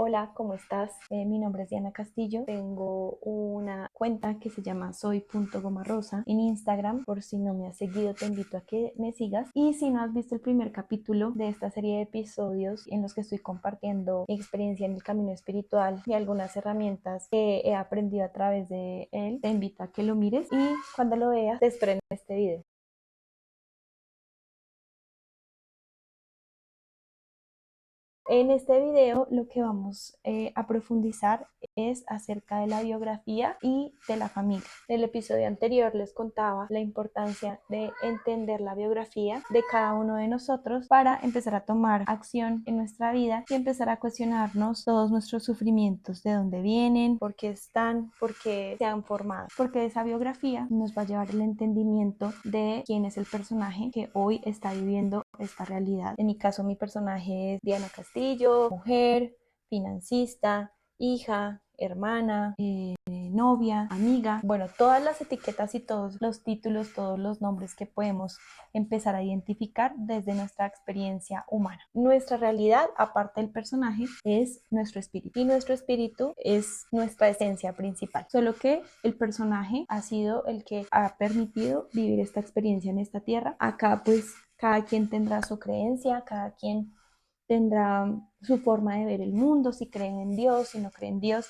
Hola, ¿cómo estás? Mi nombre es Diana Castillo. Tengo una cuenta que se llama soy.gomarrosa en Instagram. Por si no me has seguido, te invito a que me sigas. Y si no has visto el primer capítulo de esta serie de episodios en los que estoy compartiendo mi experiencia en el camino espiritual y algunas herramientas que he aprendido a través de él, te invito a que lo mires y cuando lo veas, te espero en este video. En este video lo que vamos a profundizar es acerca de la biografía y de la familia. En el episodio anterior les contaba la importancia de entender la biografía de cada uno de nosotros para empezar a tomar acción en nuestra vida y empezar a cuestionarnos todos nuestros sufrimientos, de dónde vienen, por qué están, por qué se han formado. Porque esa biografía nos va a llevar el entendimiento de quién es el personaje que hoy está viviendo esta realidad. En mi caso, mi personaje es Diana Castillo, mujer, financista, hija, hermana, novia, amiga, bueno, todas las etiquetas y todos los títulos, todos los nombres que podemos empezar a identificar desde nuestra experiencia humana. Nuestra realidad, aparte del personaje, es nuestro espíritu y nuestro espíritu es nuestra esencia principal, solo que el personaje ha sido el que ha permitido vivir esta experiencia en esta tierra. Acá pues cada quien tendrá su creencia, cada quien tendrá su forma de ver el mundo, si creen en Dios, si no creen en Dios.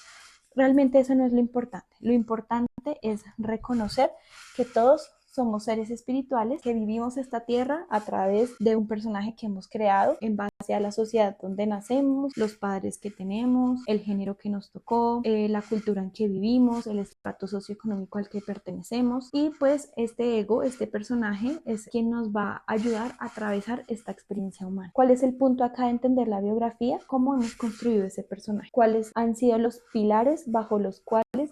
Realmente eso no es lo importante. Lo importante es reconocer que todos somos seres espirituales que vivimos esta tierra a través de un personaje que hemos creado en base a la sociedad donde nacemos, los padres que tenemos, el género que nos tocó, la cultura en que vivimos, el estrato socioeconómico al que pertenecemos, y pues este ego, este personaje es quien nos va a ayudar a atravesar esta experiencia humana. ¿Cuál es el punto acá de entender la biografía? ¿Cómo hemos construido ese personaje? ¿Cuáles han sido los pilares bajo los cuales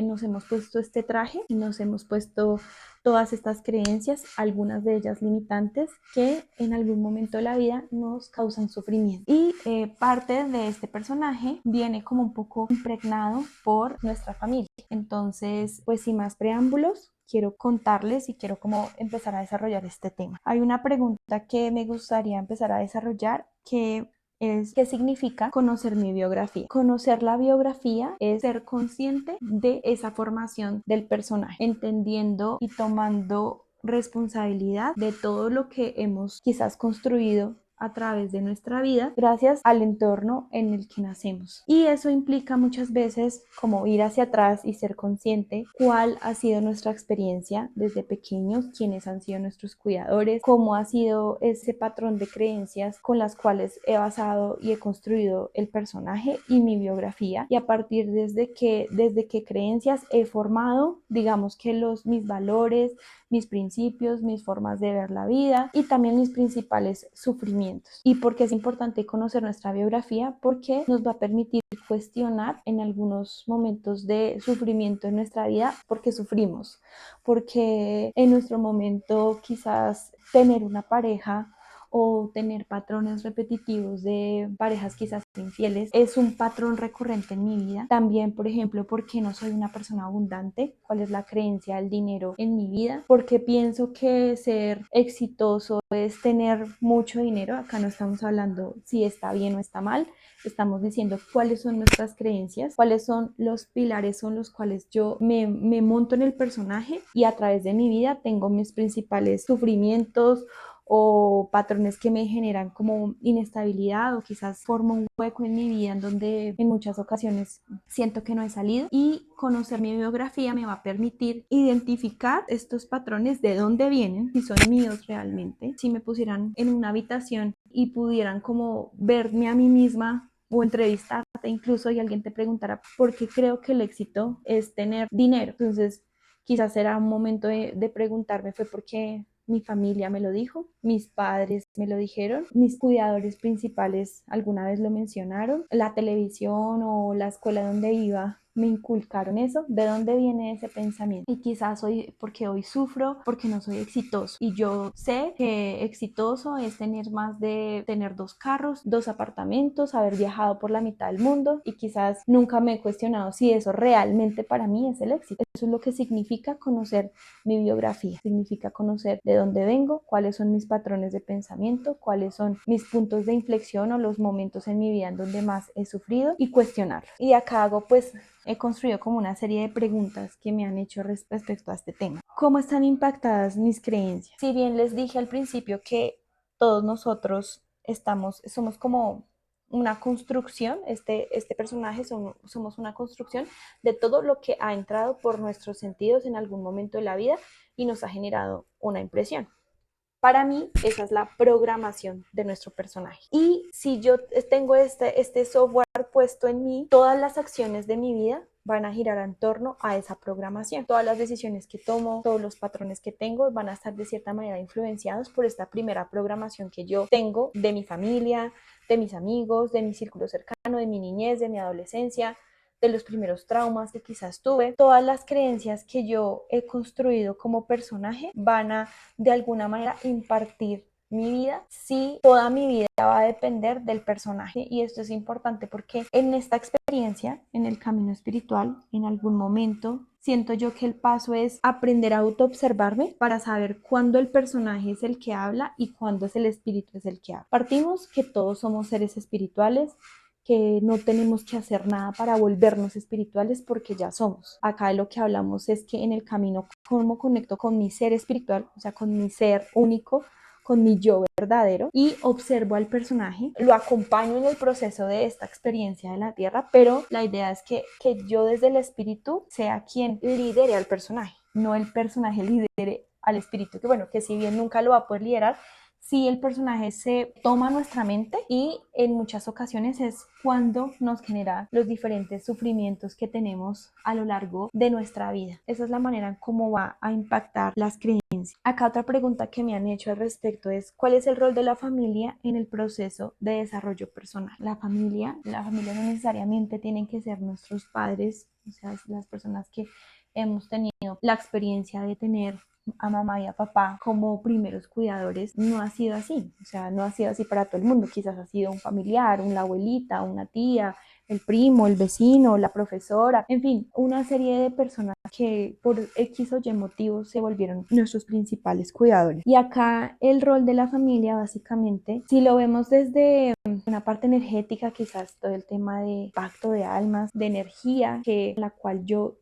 nos hemos puesto este traje y nos hemos puesto todas estas creencias, algunas de ellas limitantes, que en algún momento de la vida nos causan sufrimiento? Y parte de este personaje viene como un poco impregnado por nuestra familia. Entonces, pues sin más preámbulos, quiero contarles y quiero como empezar a desarrollar este tema. Hay una pregunta que me gustaría empezar a desarrollar que es: ¿qué significa conocer mi biografía? Conocer la biografía es ser consciente de esa formación del personaje, entendiendo y tomando responsabilidad de todo lo que hemos quizás construido a través de nuestra vida gracias al entorno en el que nacemos. Y eso implica muchas veces como ir hacia atrás y ser consciente cuál ha sido nuestra experiencia desde pequeños, quiénes han sido nuestros cuidadores, cómo ha sido ese patrón de creencias con las cuales he basado y he construido el personaje y mi biografía, y a partir desde qué creencias he formado, digamos que mis valores, mis principios, mis formas de ver la vida y también mis principales sufrimientos. ¿Y por qué es importante conocer nuestra biografía? Porque nos va a permitir cuestionar en algunos momentos de sufrimiento en nuestra vida por qué sufrimos, porque en nuestro momento quizás tener una pareja o tener patrones repetitivos de parejas quizás infieles es un patrón recurrente en mi vida. También, por ejemplo, ¿por qué no soy una persona abundante? ¿Cuál es la creencia del dinero en mi vida? Porque pienso que ser exitoso es tener mucho dinero. Acá no estamos hablando si está bien o está mal, estamos diciendo cuáles son nuestras creencias, cuáles son los pilares son los cuales yo me monto en el personaje, y a través de mi vida tengo mis principales sufrimientos o patrones que me generan como inestabilidad, o quizás formo un hueco en mi vida en donde en muchas ocasiones siento que no he salido. Y conocer mi biografía me va a permitir identificar estos patrones, de dónde vienen, si son míos realmente. Si me pusieran en una habitación y pudieran como verme a mí misma o entrevistarte incluso, y alguien te preguntara por qué creo que el éxito es tener dinero, entonces quizás era un momento de preguntarme: fue porque mi familia me lo dijo, mis padres me lo dijeron, mis cuidadores principales alguna vez lo mencionaron, la televisión o la escuela donde iba me inculcaron eso, de dónde viene ese pensamiento. Y quizás porque hoy sufro, porque no soy exitoso. Y yo sé que exitoso es tener 2 carros, 2 apartamentos, haber viajado por la mitad del mundo, y quizás nunca me he cuestionado si eso realmente para mí es el éxito. Eso es lo que significa conocer mi biografía, significa conocer de dónde vengo, cuáles son mis patrones de pensamiento, cuáles son mis puntos de inflexión o los momentos en mi vida en donde más he sufrido, y cuestionarlos. Y acá he construido como una serie de preguntas que me han hecho respecto a este tema. ¿Cómo están impactadas mis creencias? Si bien les dije al principio que todos nosotros somos como una construcción, este personaje somos una construcción de todo lo que ha entrado por nuestros sentidos en algún momento de la vida y nos ha generado una impresión. Para mí, esa es la programación de nuestro personaje. Y si yo tengo este software puesto en mí, todas las acciones de mi vida van a girar en torno a esa programación. Todas las decisiones que tomo, todos los patrones que tengo van a estar de cierta manera influenciados por esta primera programación que yo tengo de mi familia, de mis amigos, de mi círculo cercano, de mi niñez, de mi adolescencia, de los primeros traumas que quizás tuve. Todas las creencias que yo he construido como personaje van a de alguna manera impartir mi vida, si toda mi vida va a depender del personaje. Y esto es importante porque en esta experiencia, en el camino espiritual, en algún momento siento yo que el paso es aprender a autoobservarme para saber cuándo el personaje es el que habla y cuándo es el espíritu es el que habla. Partimos que todos somos seres espirituales, que no tenemos que hacer nada para volvernos espirituales porque ya somos. Acá lo que hablamos es que en el camino, cómo conecto con mi ser espiritual, o sea, con mi ser único, con mi yo verdadero, y observo al personaje, lo acompaño en el proceso de esta experiencia de la tierra, pero la idea es que yo desde el espíritu sea quien lidere al personaje, no el personaje lidere al espíritu, que bueno, que si bien nunca lo va a poder liderar, sí el personaje se toma nuestra mente, y en muchas ocasiones es cuando nos genera los diferentes sufrimientos que tenemos a lo largo de nuestra vida. Esa es la manera en cómo va a impactar las creencias. Acá otra pregunta que me han hecho al respecto es: ¿cuál es el rol de la familia en el proceso de desarrollo personal? La familia no necesariamente tienen que ser nuestros padres, o sea, las personas que hemos tenido la experiencia de tener a mamá y a papá como primeros cuidadores. No ha sido así, o sea, no ha sido así para todo el mundo. Quizás ha sido un familiar, una abuelita, una tía, el primo, el vecino, la profesora, en fin, una serie de personas que por X o Y motivos se volvieron nuestros principales cuidadores. Y acá el rol de la familia, básicamente, si lo vemos desde una parte energética, quizás todo el tema de pacto de almas, de energía, que la cual yo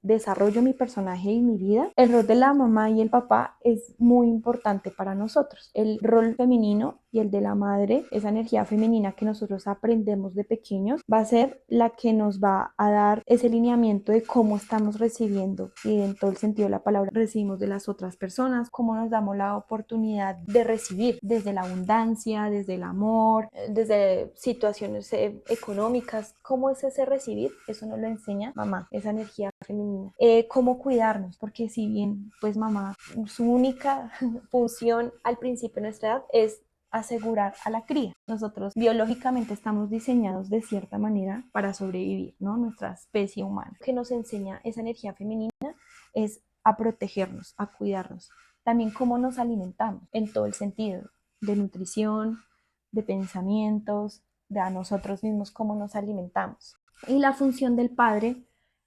desarrollo mi personaje y mi vida, el rol de la mamá y el papá es muy importante para nosotros. El rol femenino y el de la madre, esa energía femenina que nosotros aprendemos de pequeños, va a ser la que nos va a dar ese lineamiento de cómo estamos recibiendo, y en todo el sentido de la palabra, recibimos de las otras personas, cómo nos damos la oportunidad de recibir desde la abundancia, desde el amor, desde situaciones económicas. ¿Cómo es ese recibir? Eso nos lo enseña mamá, esa energía femenina. Cómo cuidarnos, porque si bien pues mamá, su única función al principio de nuestra edad es asegurar a la cría. Nosotros biológicamente estamos diseñados de cierta manera para sobrevivir, ¿no? Nuestra especie humana. Lo que nos enseña esa energía femenina es a protegernos, a cuidarnos. También cómo nos alimentamos, en todo el sentido de nutrición, de pensamientos, de a nosotros mismos, cómo nos alimentamos. Y la función del padre,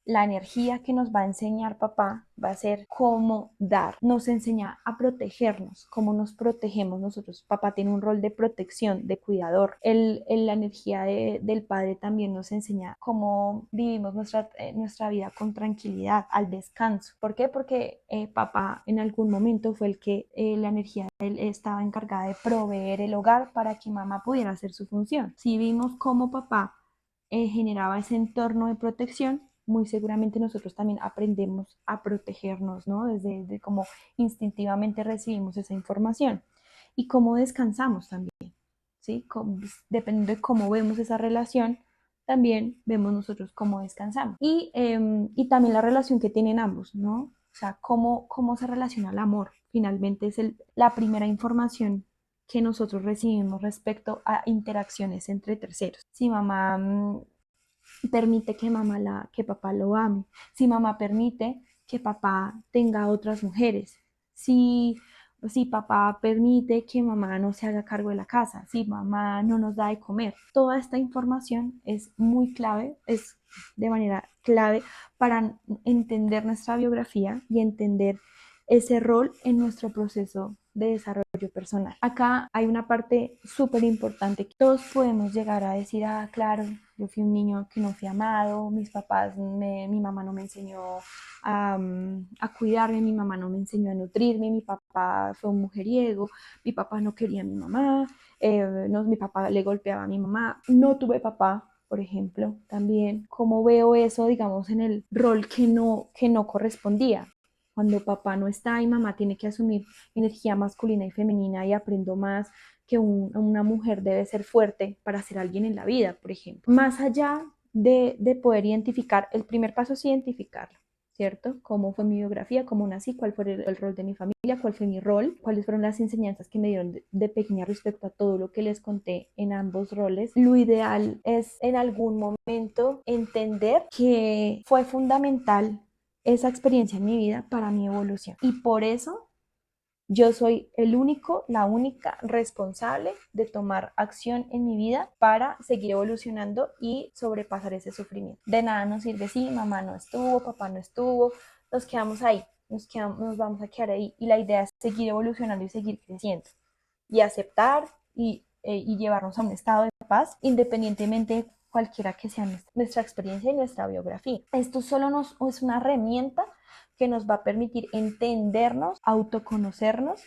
la energía que nos va a enseñar papá, va a ser cómo dar. Nos enseña a protegernos, cómo nos protegemos nosotros. Papá tiene un rol de protección, de cuidador. La energía del padre también nos enseña cómo vivimos nuestra vida con tranquilidad, al descanso. ¿Por qué? Porque papá en algún momento fue el que la energía de él estaba encargada de proveer el hogar para que mamá pudiera hacer su función. Si vimos cómo papá generaba ese entorno de protección, muy seguramente nosotros también aprendemos a protegernos, ¿no? Desde cómo instintivamente recibimos esa información y cómo descansamos también, ¿sí? Dependiendo de cómo vemos esa relación, también vemos nosotros cómo descansamos. Y también la relación que tienen ambos, ¿no? O sea, cómo se relaciona el amor. Finalmente es la primera información que nosotros recibimos respecto a interacciones entre terceros. Si mamá permite que papá lo ame, si mamá permite que papá tenga otras mujeres, si papá permite que mamá no se haga cargo de la casa, si mamá no nos da de comer. Toda esta información es muy clave, es de manera clave para entender nuestra biografía y entender ese rol en nuestro proceso de desarrollo personal. Acá hay una parte súper importante que todos podemos llegar a decir, claro, yo fui un niño que no fui amado, mi mamá no me enseñó a cuidarme, mi mamá no me enseñó a nutrirme, mi papá fue un mujeriego, mi papá no quería a mi mamá, mi papá le golpeaba a mi mamá, no tuve papá, por ejemplo, también, cómo veo eso, digamos, en el rol que no correspondía. Cuando papá no está y mamá tiene que asumir energía masculina y femenina y aprendo más que una mujer debe ser fuerte para ser alguien en la vida, por ejemplo. Más allá de poder identificar, el primer paso es identificarlo, ¿cierto? ¿Cómo fue mi biografía? ¿Cómo nací? ¿Cuál fue el rol de mi familia? ¿Cuál fue mi rol? ¿Cuáles fueron las enseñanzas que me dieron de pequeña respecto a todo lo que les conté en ambos roles? Lo ideal es en algún momento entender que fue fundamental esa experiencia en mi vida para mi evolución. Y por eso yo soy la única responsable de tomar acción en mi vida para seguir evolucionando y sobrepasar ese sufrimiento. De nada nos sirve si mamá no estuvo, papá no estuvo, nos quedamos ahí, nos vamos a quedar ahí. Y la idea es seguir evolucionando y seguir creciendo y aceptar y llevarnos a un estado de paz independientemente de cualquiera que sea nuestra experiencia y nuestra biografía. Esto solo es una herramienta que nos va a permitir entendernos, autoconocernos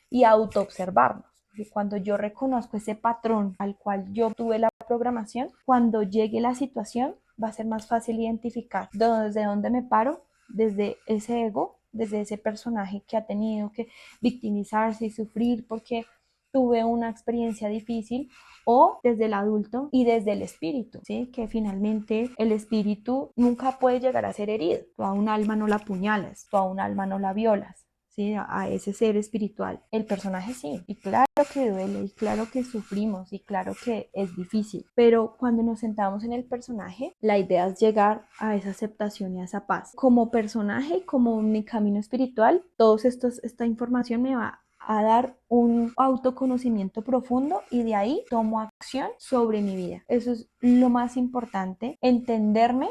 y autoobservarnos. Y cuando yo reconozco ese patrón al cual yo tuve la programación, cuando llegue la situación va a ser más fácil identificar desde dónde me paro, desde ese ego, desde ese personaje que ha tenido que victimizarse y sufrir porque tuve una experiencia difícil, o desde el adulto y desde el espíritu, ¿sí? Que finalmente el espíritu nunca puede llegar a ser herido. Tú a un alma no la apuñalas, tú a un alma no la violas, ¿sí? A ese ser espiritual. El personaje sí, y claro que duele, y claro que sufrimos, y claro que es difícil, pero cuando nos sentamos en el personaje, la idea es llegar a esa aceptación y a esa paz. Como personaje, como mi camino espiritual, esta información me va a dar un autoconocimiento profundo y de ahí tomo acción sobre mi vida. Eso es lo más importante, entenderme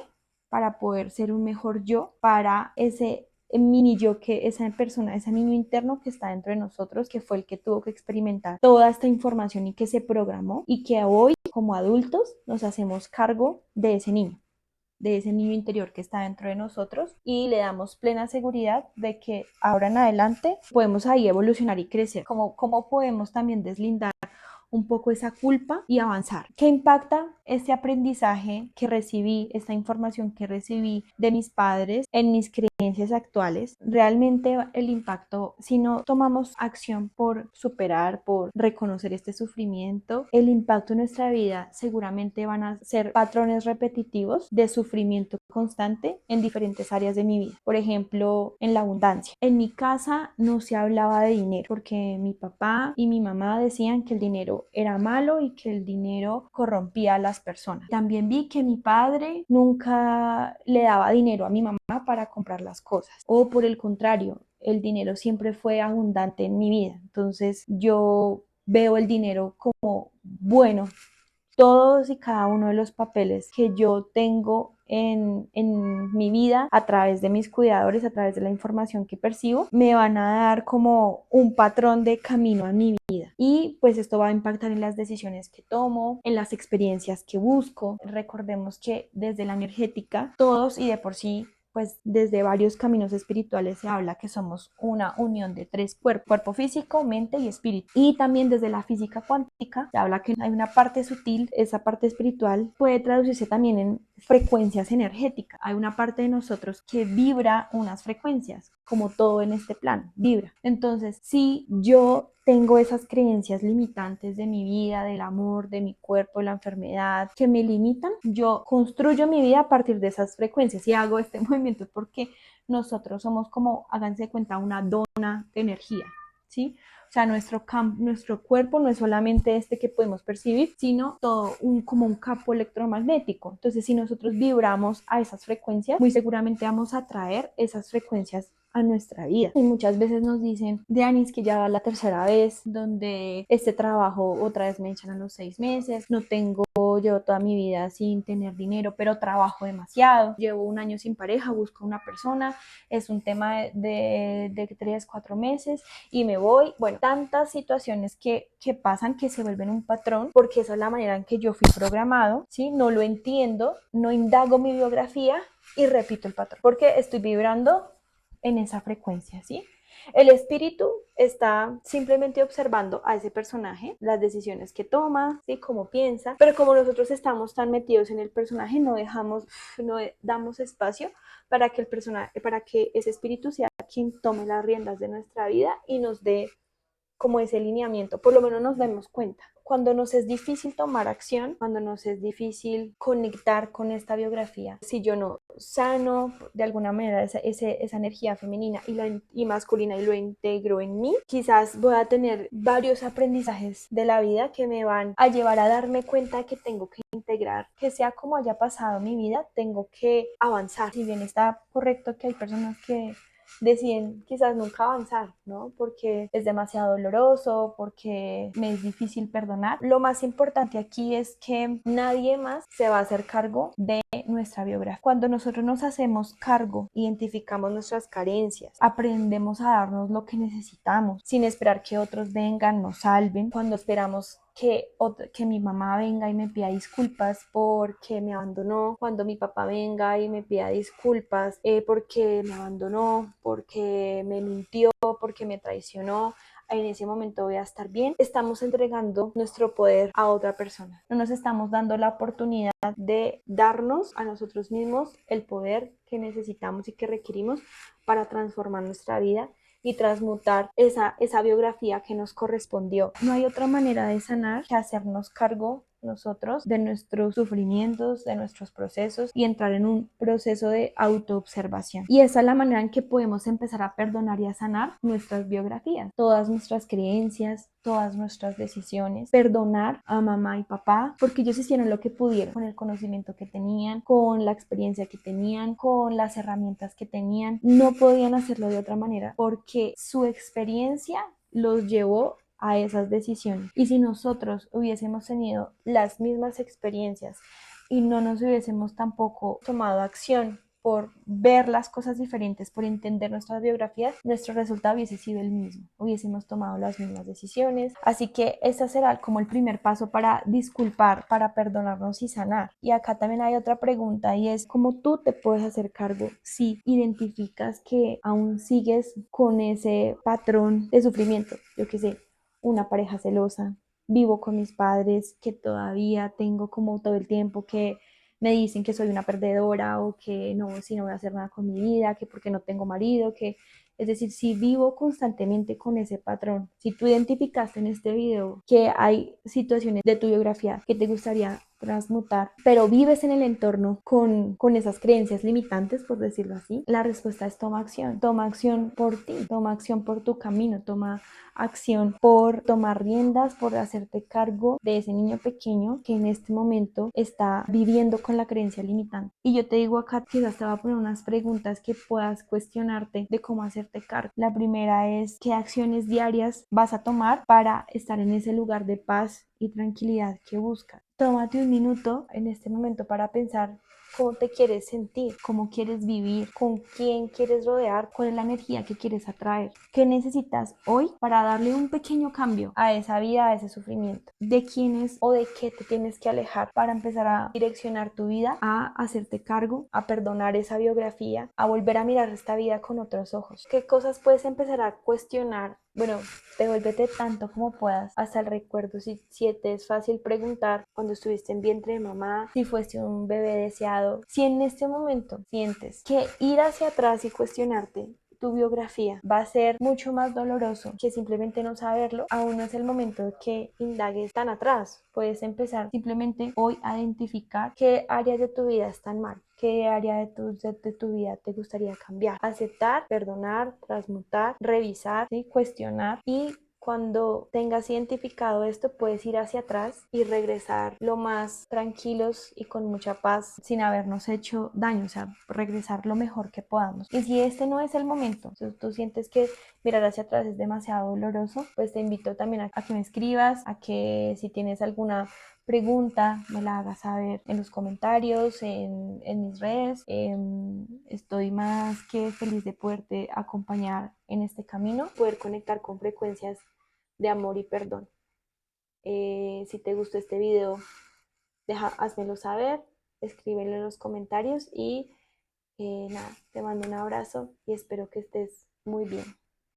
para poder ser un mejor yo, para ese mini yo, que esa persona, ese niño interno que está dentro de nosotros, que fue el que tuvo que experimentar toda esta información y que se programó, y que hoy como adultos nos hacemos cargo de ese niño interior que está dentro de nosotros, y le damos plena seguridad de que ahora en adelante podemos ahí evolucionar y crecer. ¿Cómo podemos también deslindar un poco esa culpa y avanzar? ¿Qué impacta este aprendizaje que recibí, esta información que recibí de mis padres en mis creencias actuales? Realmente el impacto, si no tomamos acción por superar, por reconocer este sufrimiento, el impacto en nuestra vida seguramente van a ser patrones repetitivos de sufrimiento constante en diferentes áreas de mi vida. Por ejemplo, en la abundancia. En mi casa no se hablaba de dinero porque mi papá y mi mamá decían que el dinero era malo y que el dinero corrompía a las personas. También vi que mi padre nunca le daba dinero a mi mamá para comprar las cosas, o por el contrario, el dinero siempre fue abundante en mi vida. Entonces yo veo el dinero como bueno. Todos y cada uno de los papeles que yo tengo en mi vida a través de mis cuidadores, a través de la información que percibo, me van a dar como un patrón de camino a mi vida. Y pues esto va a impactar en las decisiones que tomo, en las experiencias que busco. Recordemos que desde la energética, todos y de por sí, pues desde varios caminos espirituales se habla que somos una unión de tres cuerpos: cuerpo físico, mente y espíritu. Y también desde la física cuántica se habla que hay una parte sutil, esa parte espiritual puede traducirse también en frecuencias energéticas. Hay una parte de nosotros que vibra unas frecuencias, como todo en este plano, vibra. Entonces, si yo tengo esas creencias limitantes de mi vida, del amor, de mi cuerpo, de la enfermedad, que me limitan, yo construyo mi vida a partir de esas frecuencias y hago este movimiento porque nosotros somos como, háganse de cuenta, una dona de energía. ¿sí? O sea, nuestro cuerpo no es solamente este que podemos percibir, sino todo como un campo electromagnético. Entonces, si nosotros vibramos a esas frecuencias, muy seguramente vamos a atraer esas frecuencias a nuestra vida. Y muchas veces nos dicen, Dianis, que ya va la tercera vez donde este trabajo otra vez me echan a los 6 meses, no tengo, llevo toda mi vida sin tener dinero, pero trabajo demasiado, llevo un año sin pareja, busco una persona, es un tema de 3, 4 meses y me voy. Bueno, tantas situaciones que pasan que se vuelven un patrón, porque esa es la manera en que yo fui programado, ¿sí? No lo entiendo, no indago mi biografía y repito el patrón, porque estoy vibrando en esa frecuencia, ¿sí? El espíritu está simplemente observando a ese personaje, las decisiones que toma, ¿sí? Cómo piensa, pero como nosotros estamos tan metidos en el personaje, no damos espacio para que para que ese espíritu sea quien tome las riendas de nuestra vida y nos dé como ese lineamiento, por lo menos nos damos cuenta. Cuando nos es difícil tomar acción, cuando nos es difícil conectar con esta biografía, si yo no sano de alguna manera esa energía femenina y masculina y lo integro en mí, quizás voy a tener varios aprendizajes de la vida que me van a llevar a darme cuenta que tengo que integrar, que sea como haya pasado mi vida, tengo que avanzar. Si bien está correcto que hay personas que deciden quizás nunca avanzar, ¿no? Porque es demasiado doloroso, porque me es difícil perdonar. Lo más importante aquí es que nadie más se va a hacer cargo de nuestra biografía. Cuando nosotros nos hacemos cargo, identificamos nuestras carencias, aprendemos a darnos lo que necesitamos, sin esperar que otros vengan, nos salven. Cuando esperamos que mi mamá venga y me pida disculpas porque me abandonó, cuando mi papá venga y me pida disculpas porque me abandonó, porque me mintió, porque me traicionó, en ese momento voy a estar bien. Estamos entregando nuestro poder a otra persona. No nos estamos dando la oportunidad de darnos a nosotros mismos el poder que necesitamos y que requerimos para transformar nuestra vida y transmutar esa biografía que nos correspondió. No hay otra manera de sanar que hacernos cargo nosotros de nuestros sufrimientos, de nuestros procesos y entrar en un proceso de autoobservación. Y esa es la manera en que podemos empezar a perdonar y a sanar nuestras biografías, todas nuestras creencias, todas nuestras decisiones, perdonar a mamá y papá porque ellos hicieron lo que pudieron con el conocimiento que tenían, con la experiencia que tenían, con las herramientas que tenían. No podían hacerlo de otra manera porque su experiencia los llevó a esas decisiones. Y si nosotros hubiésemos tenido las mismas experiencias y no nos hubiésemos tampoco tomado acción por ver las cosas diferentes, por entender nuestras biografías, nuestro resultado hubiese sido el mismo, hubiésemos tomado las mismas decisiones. Así que ese será como el primer paso para disculpar, para perdonarnos y sanar. Y acá también hay otra pregunta y es ¿cómo tú te puedes hacer cargo si identificas que aún sigues con ese patrón de sufrimiento? Yo qué sé, una pareja celosa, vivo con mis padres, que todavía tengo como todo el tiempo que me dicen que soy una perdedora o que no, si no voy a hacer nada con mi vida, que porque no tengo marido, que es decir, si vivo constantemente con ese patrón, si tú identificaste en este video que hay situaciones de tu biografía que te gustaría transmutar, pero vives en el entorno con esas creencias limitantes, por decirlo así, la respuesta es toma acción por ti, toma acción por tu camino, toma acción por tomar riendas, por hacerte cargo de ese niño pequeño que en este momento está viviendo con la creencia limitante. Y yo te digo acá, quizás te voy a poner unas preguntas que puedas cuestionarte de cómo hacerte cargo. La primera es, ¿qué acciones diarias vas a tomar para estar en ese lugar de paz y tranquilidad que buscas? Tómate un minuto en este momento para pensar cómo te quieres sentir, cómo quieres vivir, con quién quieres rodear, cuál es la energía que quieres atraer, qué necesitas hoy para darle un pequeño cambio a esa vida, a ese sufrimiento, de quiénes o de qué te tienes que alejar para empezar a direccionar tu vida, a hacerte cargo, a perdonar esa biografía, a volver a mirar esta vida con otros ojos. ¿Qué cosas puedes empezar a cuestionar? Bueno, devuélvete tanto como puedas hasta el recuerdo. Si te es fácil preguntar cuando estuviste en vientre de mamá, si fuiste un bebé deseado, si en este momento sientes que ir hacia atrás y cuestionarte tu biografía va a ser mucho más doloroso que simplemente no saberlo, aún no es el momento de que indagues tan atrás. Puedes empezar simplemente hoy a identificar qué áreas de tu vida están mal, qué área de tu vida te gustaría cambiar, aceptar, perdonar, transmutar, revisar, ¿sí? Cuestionar, y cuando tengas identificado esto, puedes ir hacia atrás y regresar lo más tranquilos y con mucha paz, sin habernos hecho daño, o sea, regresar lo mejor que podamos. Y si este no es el momento, si tú sientes que mirar hacia atrás es demasiado doloroso, pues te invito también a que me escribas, a que si tienes alguna pregunta me la hagas saber en los comentarios, en mis redes. Estoy más que feliz de poderte acompañar en este camino, poder conectar con frecuencias de amor y perdón. Si te gustó este video, házmelo saber, escríbelo en los comentarios y nada, te mando un abrazo y espero que estés muy bien.